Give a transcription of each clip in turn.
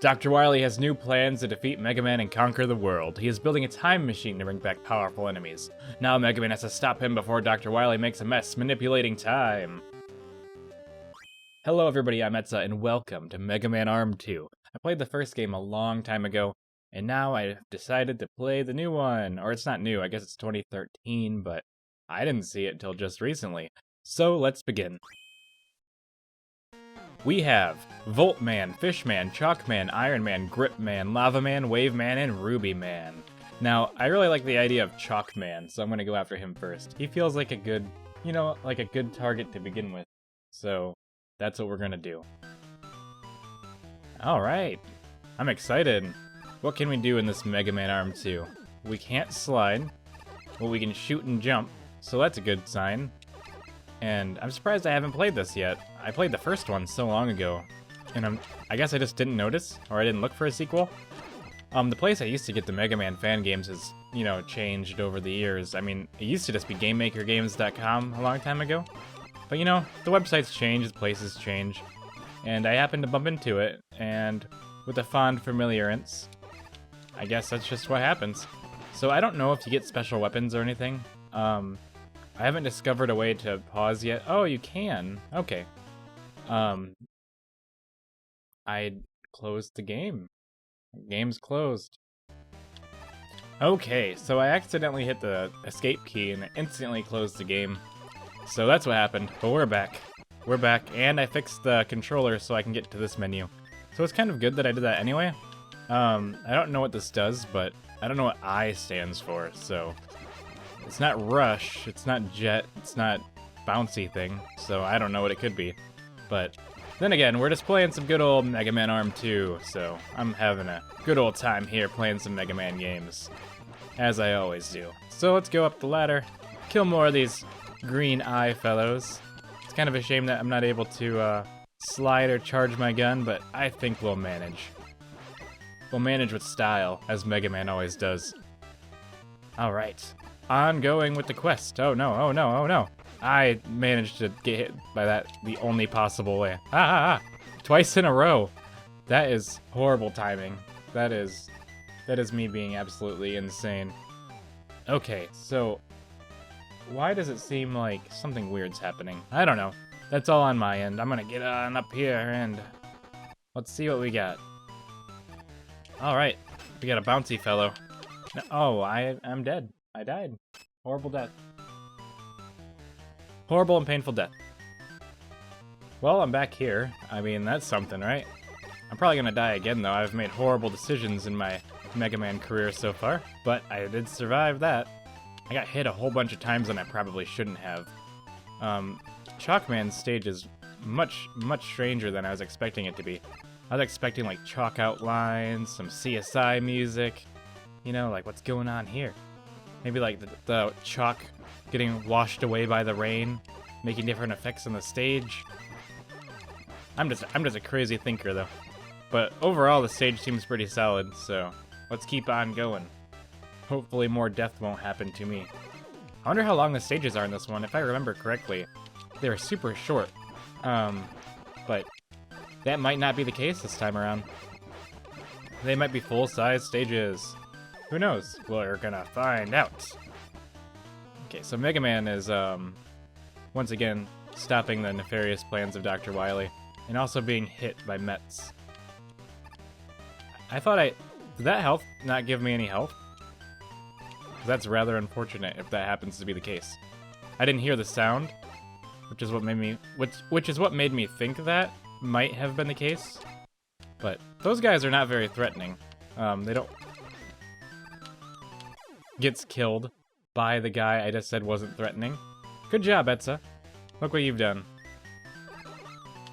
Dr. Wily has new plans to defeat Mega Man and conquer the world. He is building a time machine to bring back powerful enemies. Now Mega Man has to stop him before Dr. Wily makes a mess, manipulating time. Hello everybody, I'm Etsa, and welcome to Mega Man Arm 2. I played the first game a long time ago, and now I've decided to play the new one. Or it's not new, I guess it's 2013, but I didn't see it until just recently. So let's begin. We have Volt Man, Fish Man, Chalk Man, Iron Man, Grip Man, Lava Man, Wave Man, and Ruby Man. Now, I really like the idea of Chalk Man, so I'm gonna go after him first. He feels like a good, like a good target to begin with. So that's what we're gonna do. Alright, I'm excited. What can we do in this Mega Man Arm 2? We can't slide, but we can shoot and jump, so that's a good sign. And I'm surprised I haven't played this yet. I played the first one so long ago, and I guess I just didn't notice, or I didn't look for a sequel. The place I used to get the Mega Man Fangames has, changed over the years. I mean, it used to just be GameMakerGames.com a long time ago. But the websites change, the places change, and I happened to bump into it, and with a fond familiarance, I guess that's just what happens. So I don't know if you get special weapons or anything. I haven't discovered a way to pause yet. Oh, you can. Okay. I closed the game. Game's closed. Okay, so I accidentally hit the escape key and it instantly closed the game. So that's what happened, but we're back. We're back, and I fixed the controller so I can get to this menu. So it's kind of good that I did that anyway. I don't know what this does, but I don't know what I stands for, so... It's not rush, it's not jet, it's not bouncy thing, so I don't know what it could be. But then again, we're just playing some good old Mega Man Arm 2, so I'm having a good old time here playing some Mega Man games, as I always do. So let's go up the ladder, kill more of these green eye fellows. It's kind of a shame that I'm not able to slide or charge my gun, but I think we'll manage. We'll manage with style, as Mega Man always does. Alright. Ongoing with the quest. Oh no, oh no, oh no. I managed to get hit by that the only possible way. Twice in a row. That is horrible timing. That is me being absolutely insane. Okay, so why does it seem like something weird's happening? I don't know. That's all on my end. I'm gonna get on up here and let's see what we got. Alright, we got a bouncy fellow. Oh, I'm dead. I died. Horrible death. Horrible and painful death. Well, I'm back here. I mean, that's something, right? I'm probably gonna die again, though. I've made horrible decisions in my Mega Man career so far, but I did survive that. I got hit a whole bunch of times and I probably shouldn't have. Chalkman's stage is much stranger than I was expecting it to be. I was expecting, like, chalk outlines, some CSI music. Like, what's going on here? Maybe like the chalk getting washed away by the rain, making different effects on the stage. I'm just a crazy thinker though. But overall the stage seems pretty solid, so let's keep on going. Hopefully more death won't happen to me. I wonder how long the stages are in this one. If I remember correctly, they're super short. But that might not be the case this time around. They might be full-size stages. Who knows? We're gonna find out. Okay, so Mega Man is, once again, stopping the nefarious plans of Dr. Wily, and also being hit by Mets. Did that health not give me any health? That's rather unfortunate if that happens to be the case. I didn't hear the sound, which is what made me think that might have been the case. But those guys are not very threatening. They don't... Gets killed by the guy I just said wasn't threatening. Good job, Etsa. Look what you've done.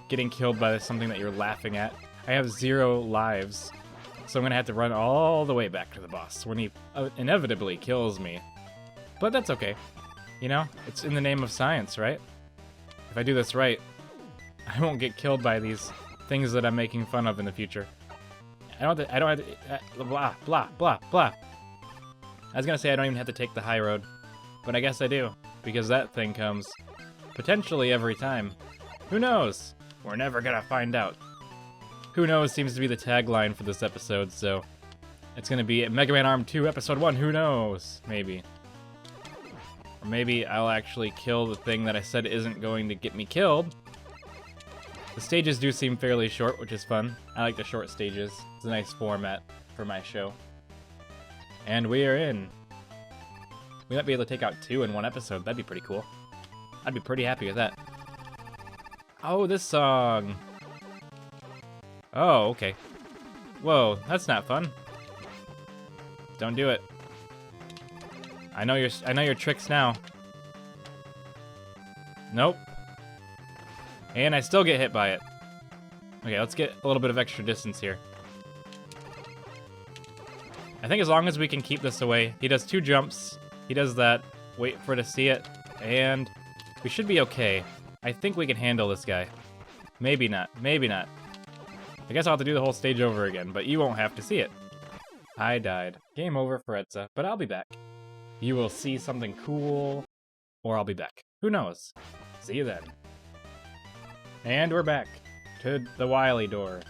Getting killed by something that you're laughing at. I have 0 lives, so I'm gonna have to run all the way back to the boss when he inevitably kills me. But that's okay. It's in the name of science, right? If I do this right, I won't get killed by these things that I'm making fun of in the future. I don't have to, blah, blah, blah, blah. I was gonna say I don't even have to take the high road, but I guess I do, because that thing comes potentially every time. Who knows? We're never gonna find out. Who knows seems to be the tagline for this episode, so it's gonna be Mega Man Arm 2 Episode 1, who knows? Maybe. Or maybe I'll actually kill the thing that I said isn't going to get me killed. The stages do seem fairly short, which is fun. I like the short stages. It's a nice format for my show. And we are in. We might be able to take out 2 in one episode. That'd be pretty cool. I'd be pretty happy with that. Oh, this song. Oh, okay. Whoa, that's not fun. Don't do it. I know your tricks now. Nope. And I still get hit by it. Okay, let's get a little bit of extra distance here. I think as long as we can keep this away. He does 2 jumps. He does that. Wait for it to see it. And we should be okay. I think we can handle this guy. Maybe not. Maybe not. I guess I'll have to do the whole stage over again, but you won't have to see it. I died. Game over for Etsa, but I'll be back. You will see something cool, or I'll be back. Who knows? See you then. And we're back to the Wily door.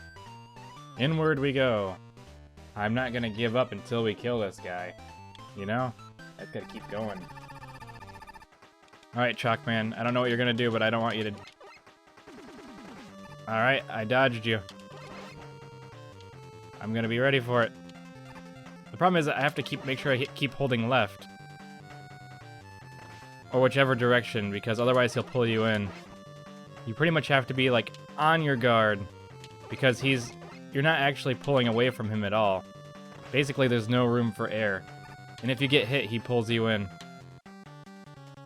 Inward we go. I'm not gonna give up until we kill this guy. You know? I've gotta keep going. Alright, Chalkman. I don't know what you're gonna do, but I don't want you to... Alright, I dodged you. I'm gonna be ready for it. The problem is that I have to make sure I keep holding left. Or whichever direction, because otherwise he'll pull you in. You pretty much have to be, like, on your guard. Because you're not actually pulling away from him at all. Basically, there's no room for air. And if you get hit, he pulls you in.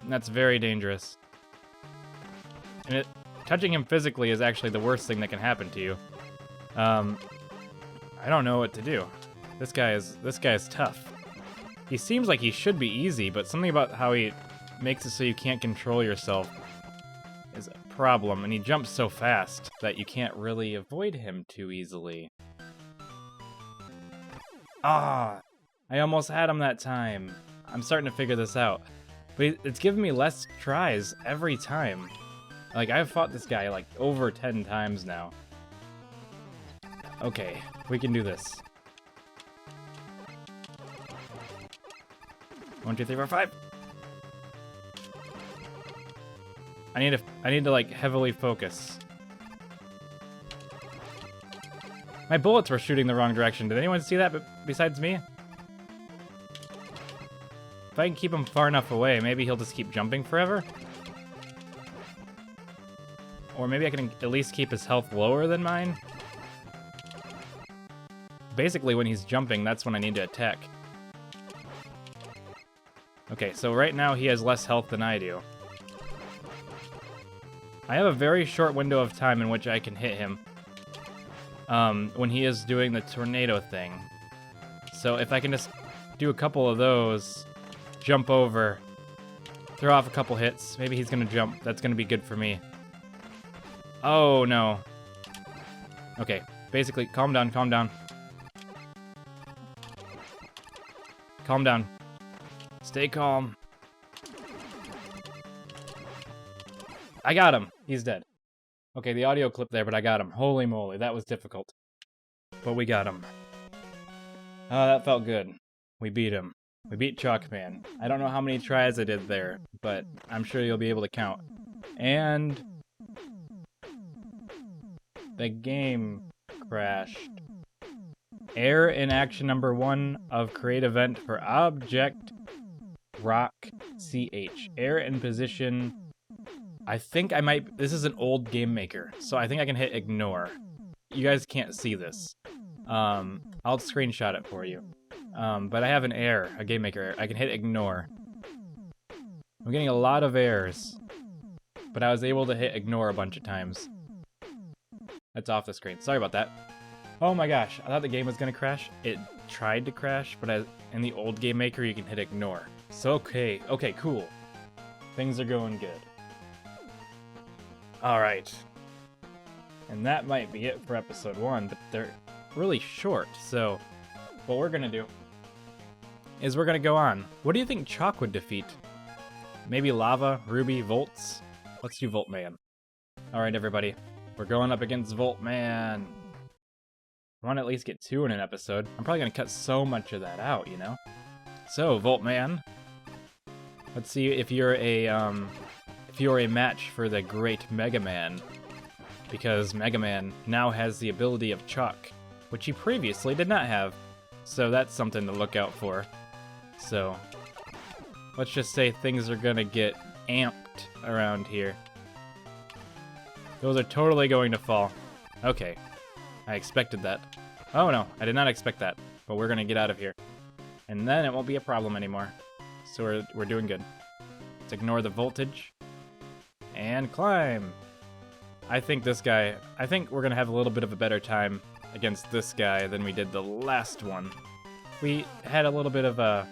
And that's very dangerous. And touching him physically is actually the worst thing that can happen to you. I don't know what to do. This guy is tough. He seems like he should be easy, but something about how he makes it so you can't control yourself is a problem, and he jumps so fast that you can't really avoid him too easily. Ah! I almost had him that time. I'm starting to figure this out. But it's giving me less tries every time. Like, I've fought this guy like over 10 times now. Okay, we can do this. 1, 2, 3, 4, 5. I need to like heavily focus. My bullets were shooting the wrong direction. Did anyone see that besides me? If I can keep him far enough away, maybe he'll just keep jumping forever. Or maybe I can at least keep his health lower than mine. Basically, when he's jumping, that's when I need to attack. Okay, so right now he has less health than I do. I have a very short window of time in which I can hit him. When he is doing the tornado thing. So if I can just do a couple of those, jump over, throw off a couple hits, maybe he's gonna jump. That's gonna be good for me. Oh, no. Okay, basically, calm down, calm down. Calm down. Stay calm. I got him. He's dead. Okay, the audio clip there, but I got him. Holy moly, that was difficult. But we got him. Oh, that felt good. We beat him. We beat Chalkman. I don't know how many tries I did there, but I'm sure you'll be able to count. And the game crashed. Error in action number 1 of create event for object rock CH. Error in position. I think I might... This is an old game maker, so I think I can hit ignore. You guys can't see this. I'll screenshot it for you. But I have an error, a game maker error. I can hit ignore. I'm getting a lot of errors, but I was able to hit ignore a bunch of times. That's off the screen. Sorry about that. Oh my gosh, I thought the game was gonna crash. It tried to crash, but in the old game maker, you can hit ignore. So okay, cool. Things are going good. Alright. And that might be it for episode 1, but they're really short, so what we're gonna do is we're gonna go on. What do you think Chalk would defeat? Maybe Lava, Ruby, Volts? Let's do Voltman. Alright, everybody. We're going up against Voltman. I want to at least get 2 in an episode. I'm probably going to cut so much of that out, you know? So, Voltman, let's see if you're a match for the great Mega Man. Because Mega Man now has the ability of Chalk, which he previously did not have. So that's something to look out for. So, let's just say things are gonna get amped around here. Those are totally going to fall. Okay, I expected that. Oh no, I did not expect that. But we're gonna get out of here. And then it won't be a problem anymore. So we're doing good. Let's ignore the voltage. And climb! I think we're gonna have a little bit of a better time against this guy than we did the last one. We had a little bit of a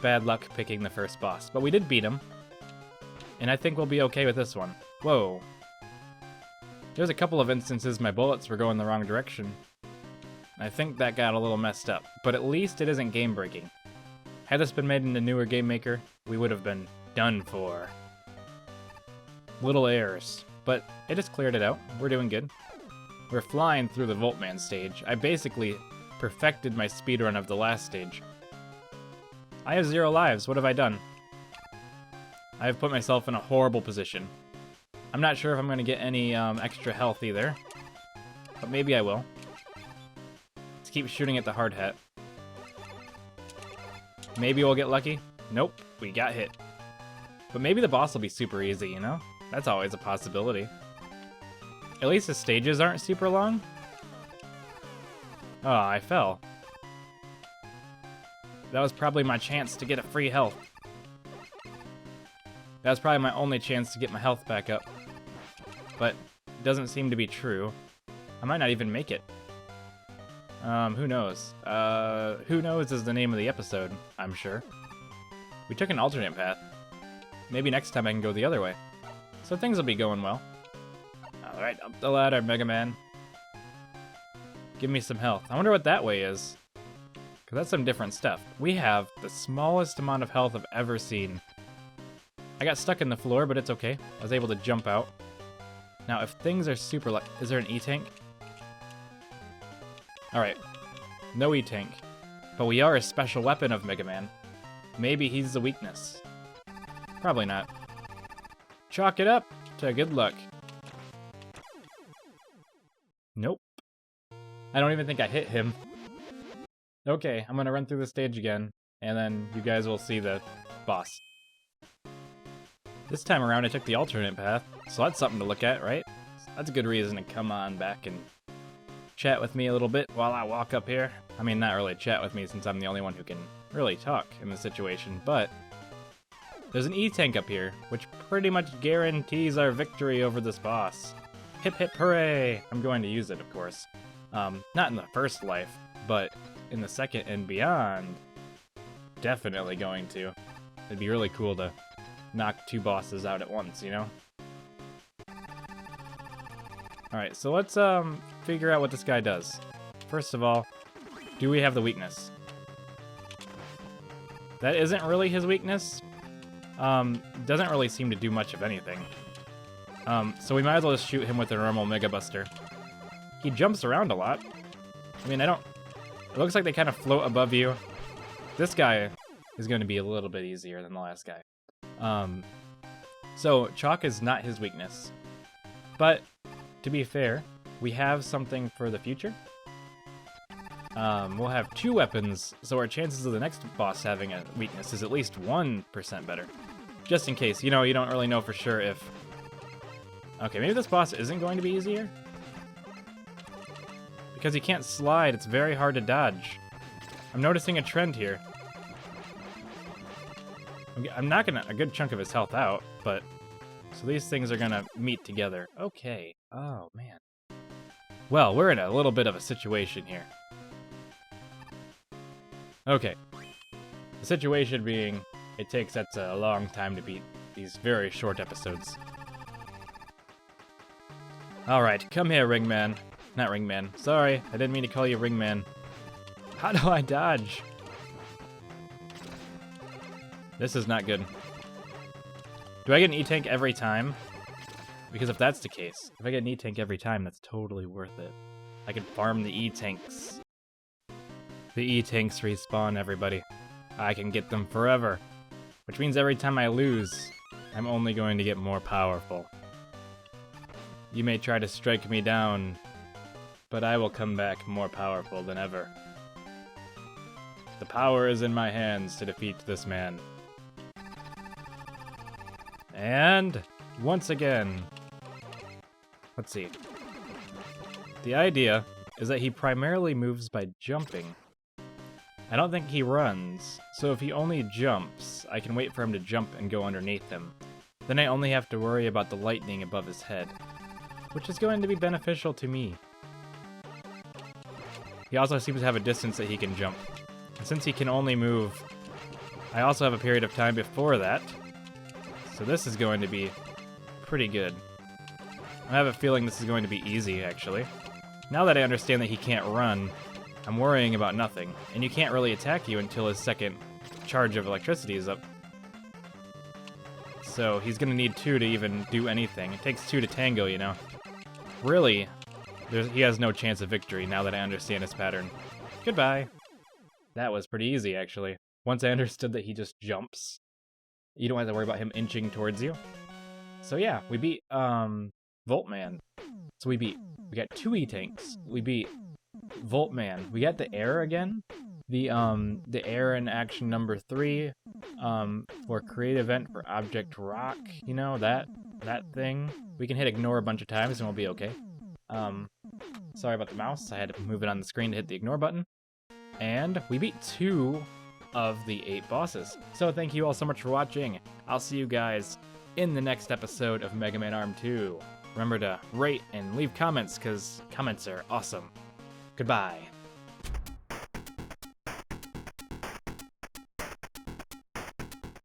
bad luck picking the first boss, but we did beat him. And I think we'll be okay with this one. Whoa. There's a couple of instances my bullets were going the wrong direction. I think that got a little messed up, but at least it isn't game breaking. Had this been made in a newer Game Maker, we would have been done for. Little errors, but it just cleared it out. We're doing good. We're flying through the Voltman stage. I basically perfected my speedrun of the last stage. I have 0 lives. What have I done? I have put myself in a horrible position. I'm not sure if I'm going to get any extra health either, but maybe I will. Let's keep shooting at the hard hat. Maybe we'll get lucky. Nope, we got hit. But maybe the boss will be super easy, you know? That's always a possibility. At least the stages aren't super long. Oh, I fell. That was probably my chance to get a free health. That was probably my only chance to get my health back up. But it doesn't seem to be true. I might not even make it. Who knows? Who knows is the name of the episode, I'm sure. We took an alternate path. Maybe next time I can go the other way. So things will be going well. Alright, up the ladder, Mega Man. Give me some health. I wonder what that way is. Because that's some different stuff. We have the smallest amount of health I've ever seen. I got stuck in the floor, but it's okay. I was able to jump out. Now, if things are super lucky... Is there an E-Tank? Alright. No E-Tank. But we are a special weapon of Mega Man. Maybe he's the weakness. Probably not. Chalk it up to good luck. Nope. I don't even think I hit him. Okay, I'm gonna run through the stage again, and then you guys will see the boss. This time around I took the alternate path, so that's something to look at, right? That's a good reason to come on back and chat with me a little bit while I walk up here. I mean, not really chat with me since I'm the only one who can really talk in this situation, but there's an E-Tank up here, which pretty much guarantees our victory over this boss. Hip hip hooray! I'm going to use it, of course. Not in the first life, but in the second and beyond, definitely going to. It'd be really cool to knock 2 bosses out at once, you know? Alright, so let's figure out what this guy does. First of all, do we have the weakness? That isn't really his weakness. Doesn't really seem to do much of anything. So we might as well just shoot him with a normal Mega Buster. He jumps around a lot. I mean, it looks like they kind of float above you. This guy is going to be a little bit easier than the last guy. So Chalk is not his weakness. But, to be fair, we have something for the future. We'll have 2 weapons, so our chances of the next boss having a weakness is at least 1% better. Just in case, you know, you don't really know for sure if... Okay, maybe this boss isn't going to be easier? Because he can't slide, it's very hard to dodge. I'm noticing a trend here. I'm knocking a good chunk of his health out, but... So these things are gonna meet together. Okay. Oh, man. Well, we're in a little bit of a situation here. Okay. The situation being, it takes Etsa a long time to beat these very short episodes. Alright, come here, Ringman. Not Ringman. Sorry, I didn't mean to call you Ringman. How do I dodge? This is not good. Do I get an E-Tank every time? Because if that's the case, if I get an E-Tank every time, that's totally worth it. I can farm the E-tanks. The E-tanks respawn, everybody. I can get them forever. Which means every time I lose, I'm only going to get more powerful. You may try to strike me down, but I will come back more powerful than ever. The power is in my hands to defeat this man. And once again, let's see. The idea is that he primarily moves by jumping. I don't think he runs, so if he only jumps, I can wait for him to jump and go underneath him. Then I only have to worry about the lightning above his head, which is going to be beneficial to me. He also seems to have a distance that he can jump. And since he can only move, I also have a period of time before that, so this is going to be pretty good. I have a feeling this is going to be easy, actually. Now that I understand that he can't run, I'm worrying about nothing, and you can't really attack you until his second charge of electricity is up. So he's gonna need 2 to even do anything. It takes 2 to tango, you know. Really, he has no chance of victory now that I understand his pattern. Goodbye. That was pretty easy, actually. Once I understood that he just jumps, you don't have to worry about him inching towards you. So yeah, we beat Voltman. So we got 2 E-tanks. We beat Voltman. We got the air again. The air in action number 3. For create event for object rock. You know, that thing. We can hit ignore a bunch of times and we'll be okay. Sorry about the mouse. I had to move it on the screen to hit the ignore button. And we beat 2 of the 8 bosses. So thank you all so much for watching. I'll see you guys in the next episode of Mega Man Arm 2. Remember to rate and leave comments, because comments are awesome. Goodbye.